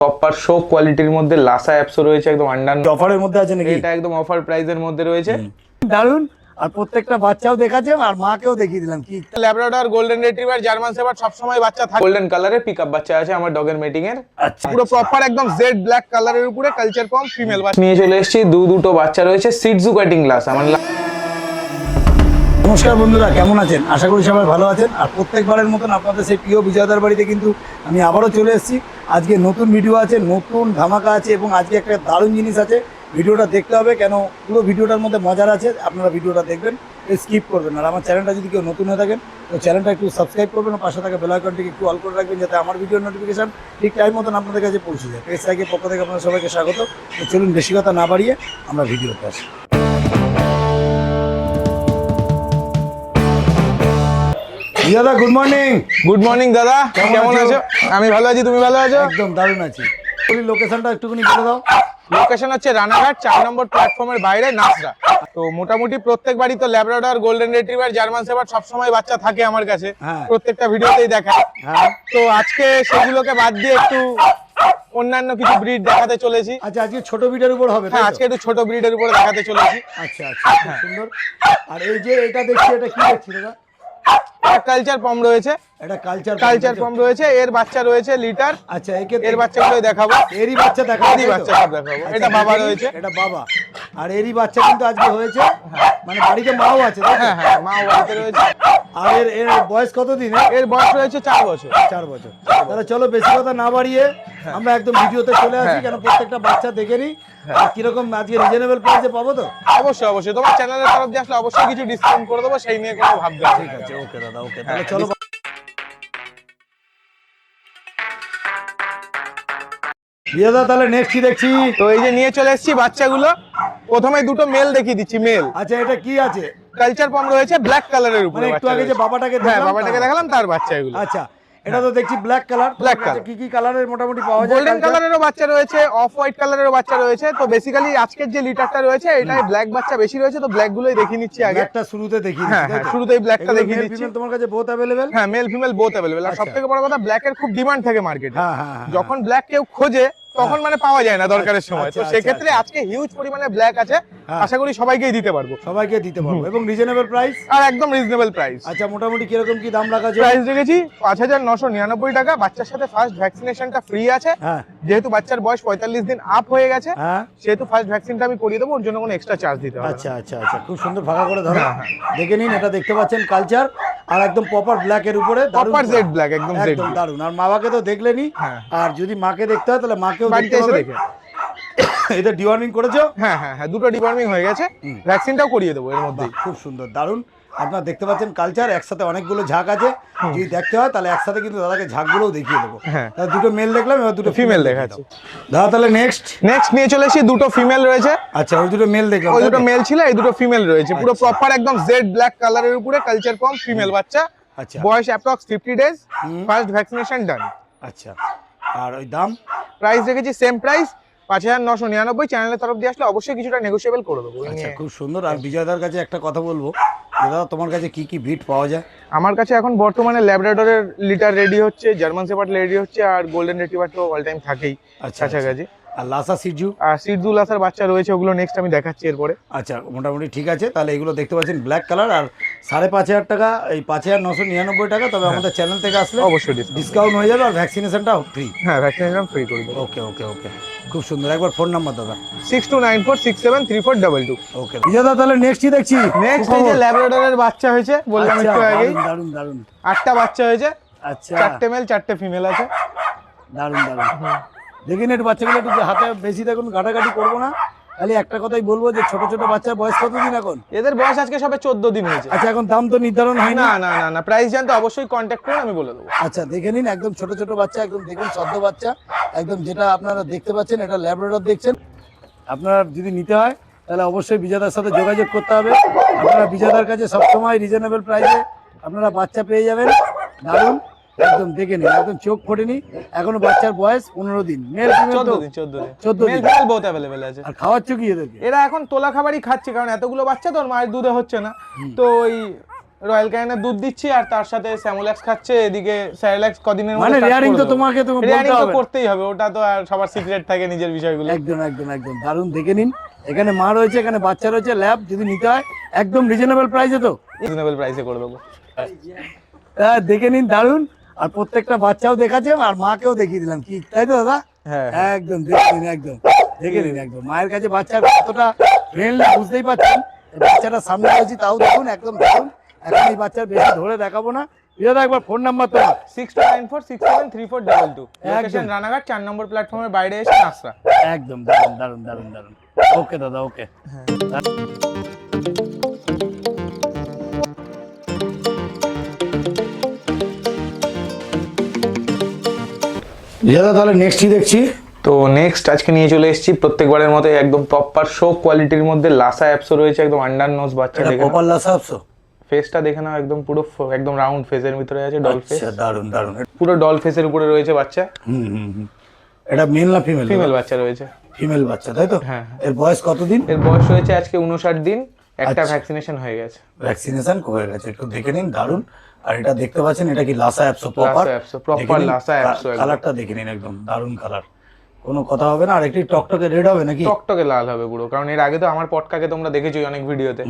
Proper show কোয়ালিটির মধ্যে লাসা অ্যাপসও রয়েছে, একদম আন্ডার অফারের মধ্যে আছে নাকি? এটা একদম অফার প্রাইসের মধ্যে রয়েছে। দারুন। আর প্রত্যেকটা বাচ্চাও দেখাচ্ছে আর মাকেও দেখিয়ে দিলাম। কি Labrador, golden retriever, German shepherd সব সময় বাচ্চা থাকে। গোল্ডেন কালারের পিকআপ বাচ্চা আছে আমার ডগের মিটিং এর। আচ্ছা, পুরো প্রপার একদম জেড ব্ল্যাক কালারের উপরে কালচার পম ফিমেল বাচ্চা নিয়ে চলে এসেছি। দুটো বাচ্চা রয়েছে সিটজু কাটিং গ্লাস। আমার নমস্কার বন্ধুরা, কেমন আছেন? আশা করি সবাই ভালো আছেন। আর প্রত্যেকবারের মতন আপনাদের সেই প্রিয় বিজয়দার বাড়িতে কিন্তু আমি আবারও চলে এসেছি। আজকে নতুন ভিডিও আছে, নতুন ধামাকা আছে এবং আজকে একটা দারুণ জিনিস আছে। ভিডিওটা দেখতে হবে, কেন পুরো ভিডিওটার মধ্যে মজার আছে। আপনারা ভিডিওটা দেখবেন, স্কিপ করবেন। আর আমার চ্যানেলটা যদি কেউ নতুন হয়ে থাকেন তো চ্যানেলটা একটু সাবস্ক্রাইব করবেন, পাশে থাকা বেল আইকনটিকে একটু অল করে রাখবেন, যাতে আমার ভিডিওর নোটিফিকেশন ঠিক টাইম মতন আপনাদের কাছে পৌঁছে যায়। পেজ থেকে পক্ষ থেকে আপনাদের সবাইকে স্বাগত। তো চলুন বেশি কথা না বাড়িয়ে আমরা ভিডিওতে আসি। দাদা গুড মর্নিং। গুড মর্নিং দাদা, কেমন আছো? আমি ভালো আছি, তুমি ভালো আছো? একদম দারুণ আছি। লোকেশনটা একটুখানি বলে দাও। লোকেশন হচ্ছে রানাঘাট 4 নম্বর প্ল্যাটফর্মের বাইরে নাসরা। তো মোটামুটি প্রত্যেক বাড়ি তো Labrador, golden retriever, German shepherd সবসময় বাচ্চা থাকে আমার কাছে, প্রত্যেকটা ভিডিওতেই দেখায়। তো আজকে সেগুলোকে বাদ দিয়ে একটু অন্যান্য কিছু ব্রিড দেখাতে চলেছি। আচ্ছা, আজকে ছোট ব্রিডের উপর হবে? হ্যাঁ, আজকে একটু ছোট ব্রিডের উপর দেখাতে চলেছি। আচ্ছা আচ্ছা, খুব সুন্দর। আর এই যে এটা দেখছি, এটা কি দেখছি দাদা? কালচার পম রয়েছে, এটা কালচার পম রয়েছে। এর বাচ্চা রয়েছে লিটার। আচ্ছা, এর বাচ্চাগুলোই দেখাবো। এরই বাচ্চা দেখাবো, এরই বাচ্চা সব দেখাবো। এটা বাবা রয়েছে, এটা বাবা। আর এরই বাচ্চা কিন্তু আজকে হয়েছে, মানে বাড়িতে মাও আছে। হ্যাঁ হ্যাঁ, মাও বাড়িতে রয়েছে। আর এর বয়স কত দিন? এর বয়স রয়েছে 4 বছর। 4 বছর। তাহলে চলো বেশি কথা না বাড়িয়ে আমরা একদম ভিডিওতে চলে আসি, কেন প্রত্যেকটা বাচ্চা দেখে নিই কিরকম আজকে রিজনেবল প্রাইসে পাবো। তো অবশ্যই অবশ্যই, তোমার চ্যানেলের তরফ দিয়ে আসলে অবশ্যই কিছু ডিসকাউন্ট করে দেবো, সেই নিয়ে কোনো ভাববে না। ঠিক আছে, ওকে দাদা, ওকে। তাহলে চলো দাদা, তাহলে নেক্সট কি দেখছি? তো এই যে নিয়ে চলে এসেছি বাচ্চাগুলো। প্রথমে দুটো মেল দেখিয়ে দিচ্ছি, মেল। আচ্ছা, এটা কি আছে? কালচার পম রয়েছে ব্ল্যাক কালারের উপরে। একটু আগে যে বাবাটাকে দেখালাম তার বাচ্চা এগুলো। আচ্ছা, এটা তো দেখছি ব্ল্যাক কালার। Black colour. কি কি কালারের মোটামুটি পাওয়া যায়? গোল্ডেন কালারেরও বাচ্চা রয়েছে, অফ হোয়াইট কালারেরও বাচ্চা রয়েছে। তো বেসিক্যালি আজকের যে লিটারটা রয়েছে এটাই ব্ল্যাক বাচ্চা বেশি রয়েছে, তো ব্ল্যাক গুলোই দেখিয়ে নিচ্ছি আগে। একটা শুরুতে দেখিয়ে হ্যাঁ হ্যাঁ, শুরুতেই ব্ল্যাকটা দেখিয়ে দিচ্ছি। তোমার কাছে বোথ अवेलेबल? হ্যাঁ, মেল ফিমেল বোথ अवेलेबल। আর সবথেকে বড় কথা, ব্ল্যাকের খুব ডিমান্ড থাকে মার্কেটে। হ্যাঁ, যখন ব্ল্যাক কেউ খোঁজে তখন মানে পাওয়া যায় না দরকারের সময়। তো সেক্ষেত্রে আজকে হিউজ পরিমাণে ব্ল্যাক আছে, আশা করি সবাইকেই দিতে পারবো। এবং রিজনেবল প্রাইস। আর একদম রিজনেবল প্রাইস। আচ্ছা, মোটামুটি কিরকম কি দাম রাখা আছে? প্রাইস রেখেছি 5999 টাকা। বাচ্চার সাথে ফার্স্ট ভ্যাকসিনেশনটা ফ্রি আছে। যেহেতু বাচ্চার বয়স 45 দিন আপ হয়ে গেছে, সেহেতু ফার্স্ট ভ্যাকসিনটা আমি করিয়ে দেবো, ওর জন্য কোনো এক্সট্রা চার্জ দিতে হবে। আচ্ছা আচ্ছা আচ্ছা, খুব সুন্দর ভাগা করে ধরো। দেখে নিন, এটা দেখতে পাচ্ছেন কালচার, আর একদম প্রপার ব্ল্যাক এর উপরে, প্রপার জেড ব্ল্যাক, একদম জেড দারুন। আর মাকে তো দেখলেনি, আর যদি মাকে দেখতে হয় তাহলে মাকেও দেখতে হবে। এটা ডিওয়ার্মিং করেছো? হ্যাঁ হ্যাঁ হ্যাঁ, দুটো ডিওয়ার্মিং হয়ে গেছে, ভ্যাকসিনটাও করিয়ে দেবো এর মধ্যেই। খুব সুন্দর, দারুন। আপনারা দেখতে পাচ্ছেন কালচার, একসাথে অনেকগুলো ঝাঁক আছে। যদি দেখতে হয় তাহলে একসাথে কিন্তু দাদাকে ঝাঁকগুলোও দেখিয়ে দেবো। তাহলে দুটো মেল দেখলাম, এবার দুটো ফিমেল দেখাচ্ছি দাদা। তাহলে নেক্সট নিয়ে চলে এসেছি, দুটো ফিমেল রয়েছে। আচ্ছা, ওই দুটো মেল দেখলাম। ওই দুটো মেল ছিল, এই দুটো ফিমেল রয়েছে। পুরো প্রপার একদম জেড ব্ল্যাক কালারের উপরে কালচার পম ফিমেল বাচ্চা। আচ্ছা, বয়স অ্যাপ্রক্স 50 ডেজ, ফার্স্ট ভ্যাকসিনেশন ডান। আচ্ছা, আর ওই দাম? প্রাইস রেখেছি সেম প্রাইস 5999। চ্যানেলের তরফ দিয়ে আসলে অবশ্যই কিছুটা নেগোশিয়েবল করে দেবো। আচ্ছা, খুব সুন্দর। আর বিজয়দার কাছে একটা কথা বলবো, দাদা তোমার কাছে কি কি ব্রিড পাওয়া যায়? আমার কাছে এখন বর্তমানে ল্যাব্রাডরের লিটার রেডি হচ্ছে, জার্মান শেপার্ড রেডি হচ্ছে, আর গোল্ডেন রিট্রিভার তো অল টাইম থাকেই কাছাকাছি। আর লাসা সিজু? আর সিজু লাসার বাচ্চা রয়েছে, ওগুলো নেক্সট আমি দেখাচ্ছি এরপরে। আচ্ছা, মোটামুটি ঠিক আছে। তাহলে এগুলো দেখতে পাচ্ছেন ব্ল্যাক কালার, আর 5500 টাকা, এই 5999 টাকা। তবে আমাদের চ্যানেল থেকে আসলে অবশ্যই ডিসকাউন্ট হয়ে যাবে, আর ভ্যাকসিনেশনটাও ফ্রি। হ্যাঁ, ভ্যাকসিনেশন ফ্রি করে দেবো। ওকে ওকে ওকে, খুব সুন্দর। একবার ফোন নাম্বার দাদা? 6294673422। ওকে বিজয়দা, তাহলে নেক্সট কি দেখছি? নেক্সট এই যে ল্যাব্রাডরের বাচ্চা হয়েছে, বললাম একটু আগে। দারুন দারুন, 8টা বাচ্চা হয়েছে। আচ্ছা, 4টে মেল 4টে ফিমেল আছে। দারুন দারুন। দেখি না, একটু বাচ্চাগুলো একটু হাতে বেশি দেখুন, ঘাটাঘাটি করবো না। খালি একটা কথাই বলবো যে ছোট ছোট বাচ্চার বয়স কতদিন এখন? এদের বয়স আজকে সবে 14 দিন হয়েছে। আচ্ছা, এখন দাম তো নির্ধারণ হয় না? না না না, প্রাইস জানতে অবশ্যই কন্ট্যাক্ট করুন, আমি বলে দেবো। আচ্ছা, দেখে নিন, একদম ছোট ছোট বাচ্চা, একদম দেখুন সদ্য বাচ্চা, একদম যেটা আপনারা দেখতে পাচ্ছেন, এটা ল্যাব্রাডর দেখছেন। আপনারা যদি নিতে হয় তাহলে অবশ্যই বিজয়দার সাথে যোগাযোগ করতে হবে। আপনারা বিজয়দার কাছে সবসময় রিজনেবল প্রাইসে আপনারা বাচ্চা পেয়ে যাবেন। দারুন, একদম দেখে নিন, একদম চোখ ফোটেনি, এখনো বাচ্চার বয়স 15 দিন। Male female? 14 দিন। মেল বহুত अवेलेबल আছে। আর খাওয়াচ্ছ কি এদেরকে? এরা এখন তোলা খাবারই খাচ্ছে, কারণ এতগুলো বাচ্চা তো মায়ের দুধে হচ্ছে না। তো ওই রয়্যাল ক্যানিনের দুধ দিচ্ছি আর তার সাথে স্যামোল্যাক্স খাচ্ছে, এদিকে স্যারেল্যাক্স কদিনের মানে রেয়ারিং তো তোমাকে তো রেয়ারিং তো করতেই হবে, ওটা তো আর সবার সিক্রেট থাকে নিজের বিষয়গুলো। একদম একদম একদম দারুণ। দেখে নিন, এখানে মা রয়েছে, এখানে বাচ্চা রয়েছে, ল্যাব যদি নিতে হয় একদম রিজনেবল প্রাইসে, তো রিজনেবল প্রাইসে করে দেবো। হ্যাঁ দেখে নিন, দারুণ। আর প্রত্যেকটা বাচ্চাও দেখাচ্ছে আর মাকেও দেখিয়ে দিলাম, কি তাই তো দাদা? হ্যাঁ একদম দেখে নিন, একদম দেখে নিন, একদম মায়ের কাছে বাচ্চার কতটা ফ্রেন্ডলি বুঝতেই পারছেন। বাচ্চাটা সামনে রয়েছে তাও দেখুন, একদম দেখুন। এখন এই বাচ্চার বেশি ধরে দেখাবো না। দাদা একবার ফোন নাম্বার তো 6294673422, লোকেশন রানাঘাট 4 নম্বর প্ল্যাটফর্মের বাইরে এসে নাসরা। একদম দারুণ দারুণ দারুণ দারুণ। ওকে দাদা, ওকে। দাদা তাহলে নেক্সট কি দেখছি? তো নেক্সট আজকে নিয়ে চলে এসেছি প্রত্যেকবারের মতো একদম প্রপার শো কোয়ালিটির মধ্যে লাসা অ্যাপসো রয়েছে, একদম আন্ডার নোজ বাচ্চা। দেখে প্রপার লাসা অ্যাপসো, ফেসটা দেখে নাও, একদম পুরো একদম রাউন্ড ফেসের ভিতরে আছে ডল ফেস। আচ্ছা দারুণ দারুণ। পুরো ডল ফেসের উপরে রয়েছে বাচ্চা। এটা মেল না ফিমেল? ফিমেল বাচ্চা রয়েছে। ফিমেল বাচ্চা তাই তো? হ্যাঁ। এর বয়স কতদিন? এর বয়স রয়েছে আজকে 59 দিন, একটা ভ্যাকসিনেশন হয়ে গেছে। ভ্যাকসিনেশন হয়ে গেছে, একটু দেখে নিন, দারুণ। আর এটা দেখতে পাচ্ছেন, এটা কি লাসা অ্যাপসো প্রপার? প্রপার লাসা অ্যাপসো। কালারটা দেখে নিন, একদম দারুণ কালার, কোনো কথা হবে না। আর একটি টকটকে রেড হবে নাকি? টকটকে লাল হবে পুরো, কারণ এর আগে তো আমার পটকাকে তোমরা দেখেছো অনেক ভিডিওতে,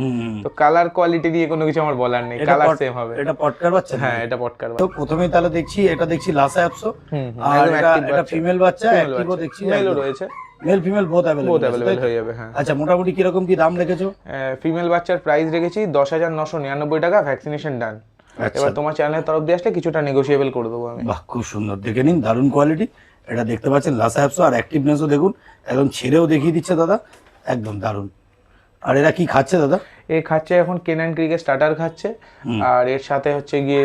তো কালার কোয়ালিটি দিয়ে কোনো কিছু আমার বলার নেই, কালার সেম হবে। এটা পটকার বাচ্চা? হ্যাঁ এটা পটকার তো বাচ্চা। প্রথমেই তাহলে দেখছি, এটা দেখছি লাসা অ্যাপসো। আর এটা ফিমেল বাচ্চা, অ্যাক্টিভও দেখছি, মেলও রয়েছে। মেল ফিমেল বোথ অ্যাভেলেবল হয়ে যাবে। হ্যাঁ। আচ্ছা মোটামুটি কিরকম কি দাম রেখেছো? ফিমেল বাচ্চার প্রাইস রেখেছি 10,999 টাকা, ভ্যাকসিনেশন ডান। এবার তোমার চ্যানেলের তরফ দিয়ে আসলে কিছুটা নেগোশিয়েবল করে দেবো আমি। বাহ খুব সুন্দর, দেখে নিন, দারুণ কোয়ালিটি। এটা দেখতে পাচ্ছেন লাসা অ্যাপসো, আর অ্যাক্টিভনেসও দেখুন, একদম ছেড়েও দেখিয়ে দিচ্ছে দাদা, একদম দারুণ। আর এরা কি খাচ্ছে দাদা? এ খাচ্ছে এখন কেনান ক্রিকেট স্টার্টার খাচ্ছে, আর এর সাথে হচ্ছে গিয়ে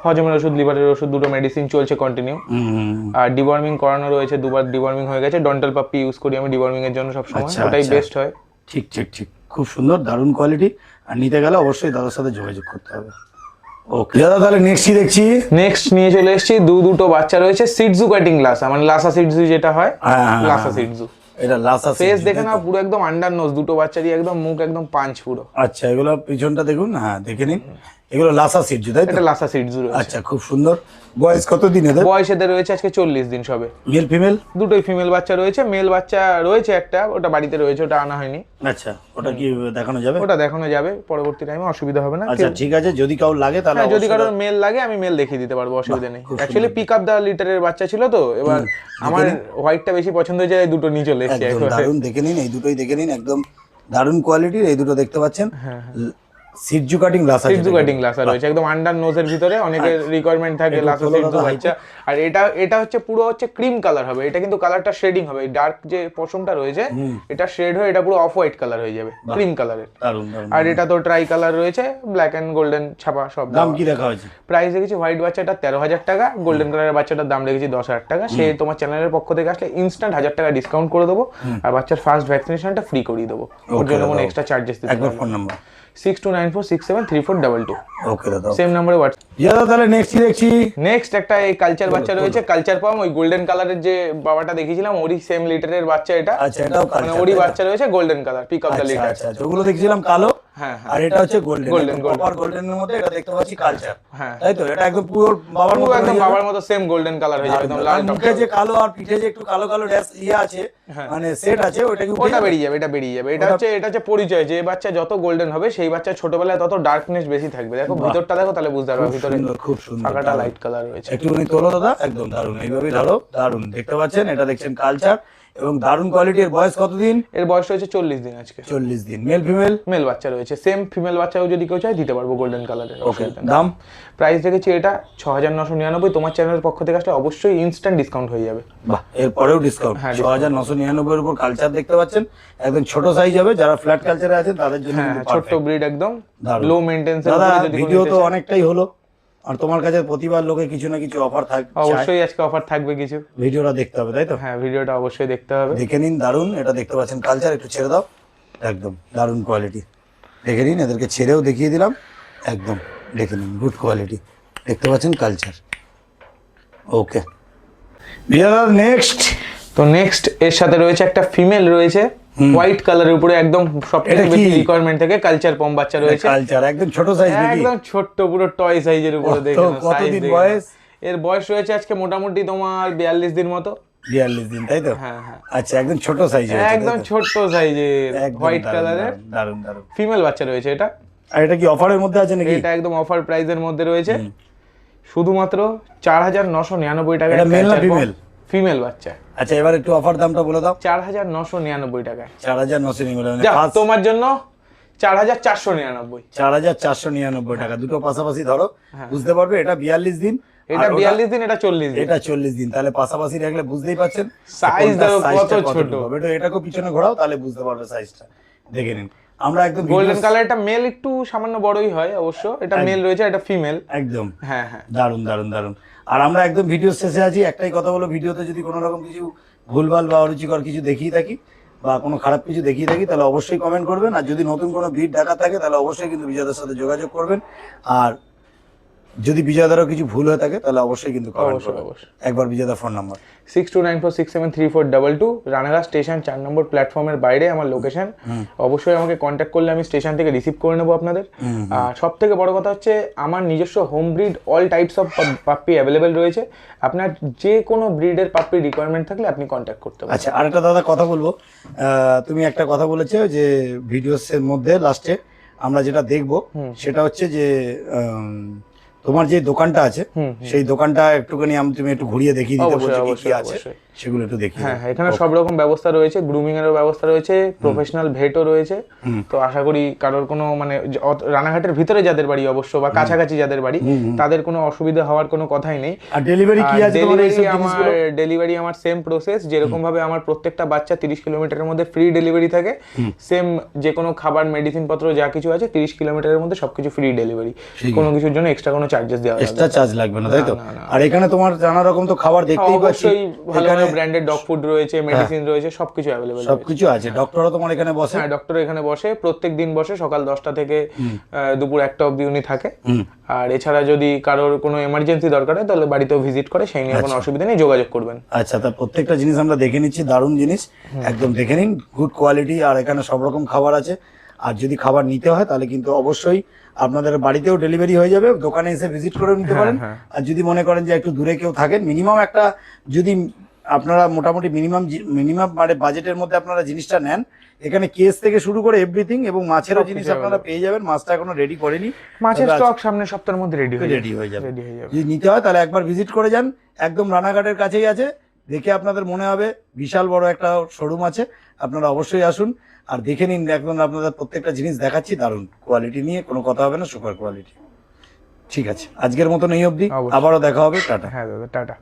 হজমের ওষুধ, লিভারের ওষুধ, দুটো মেডিসিন চলছে কন্টিনিউ। আর ডিওয়ার্মিং করানো রয়েছে, 2বার ডিওয়ার্মিং হয়ে গেছে। ডন্টাল পাপ্পি ইউজ করি আমি ডিওয়ার্মিং এর জন্য সব সময়, ওটাই বেস্ট হয়। ঠিক ঠিক ঠিক, খুব সুন্দর, দারুণ কোয়ালিটি। আর নিতে গেলে অবশ্যই দাদার সাথে যোগাযোগ করতে হবে। ওকে দাদা তাহলে নেক্সট কি দেখছি? নেক্সট নিয়ে চলে এসেছি দুটো বাচ্চা রয়েছে সিডজু কাটিং লাসা, মানে লাসা সিডজু যেটা হয়, লাসা সিডজু। এটা লাসা ফেস দেখে না, পুরো একদম আন্ডার নোজ, দুটো বাচ্চারই একদম মুখ একদম পাঁচ পুরো। আচ্ছা এগুলো পিছনটা দেখুন, হ্যাঁ দেখে নিন, এগুলো লাসা সিডজু তাই তো? এটা লাসা সিডজু রয়েছে। আচ্ছা খুব সুন্দর। বয়স কত দিন এদের? বয়স এদের রয়েছে আজকে 40 দিন সবে। Male female? দুটোই ফিমেল বাচ্চা রয়েছে। মেল বাচ্চা রয়েছে একটা, ওটা বাড়িতে রয়েছে, ওটা আনা হয়নি। আচ্ছা ওটা কি দেখানো যাবে? ওটা দেখানো যাবে পরবর্তী টাইমে, অসুবিধা হবে না। আচ্ছা ঠিক আছে, যদি কাউ লাগে তাহলে যদি কারোর মেল লাগে আমি মেল দেখিয়ে দিতে পারবো, অসুবিধা নেই। অ্যাকচুয়ালি পিক আপ দা লিটারের বাচ্চা ছিল তো, এবার আমার হোয়াইটটা বেশি পছন্দ হয়েছে, দুটো নিয়ে চলে এসেছে। একদম দারুণ, দেখে নিন, এই দুটোই দেখে নিন, একদম দারুণ কোয়ালিটির এই দুটো দেখতে পাচ্ছেন। সিডজু কাটিং লাসা, সিডজু কাটিং লাসা রয়েছে, একদম আন্ডার নোজের ভিতরে অনেকের রিকোয়ারমেন্ট থাকে লাসা সিডজু বাচ্চা। আর এটা হচ্ছে পুরো হচ্ছে ক্রিম কালার হবে, এটা কিন্তু কালারটা শেডিং হবে, ডার্ক যে পশমটা রয়েছে এটা শেড হয়ে এটা পুরো অফ হোয়াইট কালার হয়ে যাবে, ক্রিম কালারের। আর এটা তো ট্রাই কালার রয়েছে, ব্ল্যাক এন্ড গোল্ডেন ছাপা সব। দাম কি রাখা হয়েছে? প্রাইস রেখেছি হোয়াইট বাচ্চাটা 13,000 টাকা, গোল্ডেন কালারের বাচ্চাটার দাম রেখেছি 10,000 টাকা। সে তোমার চ্যানেলের পক্ষ থেকে আসলে ইনস্ট্যান্ট 1000 টাকা ডিসকাউন্ট করে দেবো, আর বাচ্চার ফার্স্ট ভ্যাকসিনেশনটা ফ্রি করিয়ে দেবো, ওর জন্য কোনো এক্সট্রা চার্জেস দিতে হবে। Phone number 6294673422। ওকে দাদা, সেম নাম্বারে হোয়াটসঅ্যাপ। দাদা তাহলে নেক্সট কি দেখছি? নেক্সট একটা এই কালচার বাচ্চা রয়েছে, কালচার পাম, ওই গোল্ডেন কালারের যে বাবাটা দেখিয়েছিলাম ওরই সেম লিটারের বাচ্চা এটা। আচ্ছা এটাও মানে ওরই বাচ্চা রয়েছে golden colour, pick up the litter. আচ্ছা ওগুলো দেখছিলাম কালো, হ্যাঁ আর এটা হচ্ছে গোল্ডেন, প্রপার গোল্ডেনের মধ্যে এটা দেখতে পাচ্ছি কালচার, হ্যাঁ তাই তো? এটা একদম পুরো বাবার মতো, একদম বাবার মতো সেম গোল্ডেন কালার হয়ে যাবে, একদম লাল। মুখে যে কালো আর পিঠে যে একটু কালো কালো ড্যাশ আছে, মানে সেট আছে, ওটা কি ওটা বেরিয়ে যাবে, এটা বেরিয়ে যাবে। এটা হচ্ছে পরিচয়, যে বাচ্চা যত গোল্ডেন হবে সেই বাচ্চা ছোটবেলায় তত ডার্কনেস বেশি থাকবে। দেখো ভিতরটা দেখো, তাহলে বুঝতে পারবে ভিতরে খুব সুন্দর ফাঁকাটা লাইট কালার রয়েছে। একটুখানি তোলো দাদা, একদম দারুণ, এইভাবেই ধরো, দারুণ দেখতে পাচ্ছেন। এটা দেখছেন কালচার এবং দারুণ কোয়ালিটির। বয়স কতদিন? এর বয়স রয়েছে 40 দিন আজকে। 40 দিন। Male female? মেল বাচ্চা রয়েছে, সেম ফিমেল বাচ্চাও যদি কেউ চায় দিতে পারবো গোল্ডেন কালারের। ওকে দাম? প্রাইস রেখেছি এটা 6,999, তোমার চ্যানেলের পক্ষ থেকে আসলে অবশ্যই ইনস্ট্যান্ট ডিসকাউন্ট হয়ে যাবে। বাহ, এরপরেও ডিসকাউন্ট? 6,999 এর উপর কালচার দেখতে পাচ্ছেন, একদম ছোট সাইজ হবে, যারা ফ্ল্যাট কালচারে আছেন তাদের জন্য ছোট ব্রিড, একদম লো মেইনটেন্স। দাদা ভিডিও তো অনেকটাই হলো, আর তোমার কাছে প্রতিবার লোকে কিছু না কিছু অফার থাকবে, অবশ্যই আজকে অফার থাকবে কিছু। ভিডিওটা দেখতে হবে তাই তো? হ্যাঁ ভিডিওটা অবশ্যই দেখতে হবে। দেখে নিন, দারুণ। এটা দেখতে পাচ্ছেন কালচার, একটু ছেড়ে দাও, একদম দারুণ কোয়ালিটি। দেখে নিন, এদেরকে ছেড়েও দেখিয়ে দিলাম, একদম দেখে নিন, গুড কোয়ালিটি। দেখতে পাচ্ছেন কালচার। Okay next. তো নেক্সট এর সাথে রয়েছে একটা ফিমেল রয়েছে, হোয়াইট কালারের উপরে একদম সবথেকে বেশি রিকোয়ারমেন্ট থেকে কালচার পম বাচ্চা রয়েছে। কালচার একদম ছোট সাইজ নাকি? একদম ছোট্ট, পুরো টয় সাইজের উপরে দেখুন। কতদিন বয়স? এর বয়স রয়েছে আজকে মোটামুটি তোমার 42 দিন মতো। 42 দিন, তাই তো? হ্যাঁ হ্যাঁ। আচ্ছা, একদম ছোট সাইজের, একদম ছোট সাইজের হোয়াইট কালারের দারুন দারুন ফিমেল বাচ্চা রয়েছে এটা। আর এটা কি অফারের মধ্যে আছে নাকি? এটা একদম অফার প্রাইসের মধ্যে রয়েছে, শুধুমাত্র 4999 টাকা। এটা মেল না ফিমেল? ফিমেল বাচ্চা। আচ্ছা, এবার একটু অফার দামটা বলে দাও। 4999 টাকায়। 4999 যা তোমার জন্য 4499। 4499 টাকা, দুটো পাশাপাশি ধরো, বুঝতে পারবে। এটা 42 দিন, এটা 42 দিন, এটা 40 দিন। এটা 40 দিন, তাহলে পাশাপাশি রাখলে বুঝতেই পাচ্ছেন সাইজ দেখো কত ছোট। এটা এটাকে পিছনে ঘোরাও, তাহলে বুঝতে পারবে সাইজটা। দেখে নিন। আমরা একদম গোল্ডেন কালার, এটা মেল একটু সামান্য বড়ই হয় অবশ্য। এটা মেল রয়েছে, এটা ফিমেল। একদম হ্যাঁ হ্যাঁ, দারুন দারুন দারুন। আর আমরা একদম ভিডিও শেষে আছি। একটাই কথা বলো, ভিডিওতে যদি কোনো রকম কিছু ভুলভাল বা অরুচিকর কিছু দেখিয়ে থাকি বা কোনো খারাপ কিছু দেখিয়ে থাকি, তাহলে অবশ্যই কমেন্ট করবেন। আর যদি নতুন কোনো ভিড দেখা থাকে, তাহলে অবশ্যই কিন্তু বিজয়দার সাথে যোগাযোগ করবেন। আর যদি বিজয়দারও কিছু ভুল হয়ে থাকে, তাহলে অবশ্যই কিন্তু কমেন্ট করবেন। একবার বিজয়দার ফোন নাম্বার 6294673422, রানাঘাট স্টেশন 4 নম্বর প্ল্যাটফর্মের বাইরে আমার লোকেশন। অবশ্যই আমাকে কন্ট্যাক্ট করলে আমি স্টেশন থেকে রিসিভ করে নেবো আপনাদের। আর সব থেকে বড় কথা হচ্ছে, আমার নিজস্ব home breed all types of puppy available রয়েছে। আপনার যে কোনো ব্রিডের পাপ্পির রিকোয়ারমেন্ট থাকলে আপনি কন্ট্যাক্ট করতে পারেন। আচ্ছা, আরেকটা দাদা কথা বলবো। তুমি একটা কথা বলেছো যে ভিডিওসের মধ্যে লাস্টে আমরা যেটা দেখবো সেটা হচ্ছে যে তোমার যে দোকানটা আছে, সেই দোকানটা একটুখানি তুমি একটু ঘুরিয়ে দেখিয়ে দিতে বলছো, কি কি আছে সেগুলো একটু দেখিয়ে। হ্যাঁ, এখানে সব রকম ব্যবস্থা রয়েছে, গ্রুমিং এরও ব্যবস্থা রয়েছে, প্রফেশনাল ভেটও রয়েছে। তো আশা করি কারোর কোনো মানে রানাঘাটের ভিতরে যাদের বাড়ি অবশ্য বা কাছাকাছি যাদের বাড়ি, তাদের কোনো অসুবিধা হওয়ার কোনো কথাই নেই। আর ডেলিভারি কি আছে? ডেলিভারি আমার সেম প্রসেস, যেরকম ভাবে আমার প্রত্যেকটা বাচ্চা 30 কিলোমিটারের মধ্যে ফ্রি ডেলিভারি থাকে, সেম যে কোনো খাবার, মেডিসিন পত্র যা কিছু আছে 30 কিলোমিটারের মধ্যে সবকিছু ফ্রি ডেলিভারি। কোনো কিছুর জন্য এক্সট্রা কোনো চার্জেস দেওয়া হবে না, এক্সট্রা চার্জ লাগবে না, তাই তো? আর এখানে তোমার নানা রকম তো খাবার দেখতেই পাচ্ছি, ভালো ব্র্যান্ডেড ডগ ফুড রয়েছে, মেডিসিন রয়েছে, সবকিছু अवेलेबल, সবকিছু আছে। ডক্টরও তোমার এখানে বসে? হ্যাঁ, ডক্টর এখানে বসে, প্রত্যেক দিন বসে, সকাল 10টা থেকে দুপুর 1টা অবধি উনি থাকে। আর এছাড়া যদি কারোর কোনো এমার্জেন্সি দরকার হয়, তাহলে বাড়িতেও ভিজিট করে, সেই নিয়ে কোনো অসুবিধা নেই, যোগাযোগ করবেন। আচ্ছা, তা প্রত্যেকটা জিনিস আমরা দেখে নিচ্ছি, দারুণ জিনিস, একদম দেখে নিন, গুড কোয়ালিটি। আর এখানে সব রকম খাবার আছে। আর যদি খাবার নিতে হয়, তাহলে কিন্তু অবশ্যই আপনাদের বাড়িতেও ডেলিভারি হয়ে যাবে, দোকানে এসে ভিজিট করে নিতে পারেন। আর যদি মনে করেন যে একটু দূরে কেউ থাকেন, মিনিমাম একটা, যদি আপনারা মোটামুটি মিনিমাম মানে বাজেটের মধ্যে আপনারা জিনিসটা নেন, এখানে কেস থেকে শুরু করে এভরিথিং, এবং মাছেরও জিনিস আপনারা পেয়ে যাবেন। মাছটা এখনো রেডি করেনি, মাছের স্টক সামনের সপ্তাহের মধ্যে রেডি হয়ে যাবে। যদি নিতে হয়, তাহলে একবার ভিজিট করে যান, একদম রানাঘাটের কাছেই আছে। দেখে আপনাদের মনে হবে বিশাল বড় একটা শোরুম আছে, আপনারা অবশ্যই আসুন আর দেখে নিন। একদম আপনাদের প্রত্যেকটা জিনিস দেখাচ্ছি, দারুণ কোয়ালিটি নিয়ে কোনো কথা হবে না, সুপার কোয়ালিটি। ঠিক আছে, আজকের মতন এই অবধি, আবারও দেখা হবে, টাটা। হ্যাঁ দাদা, টাটা।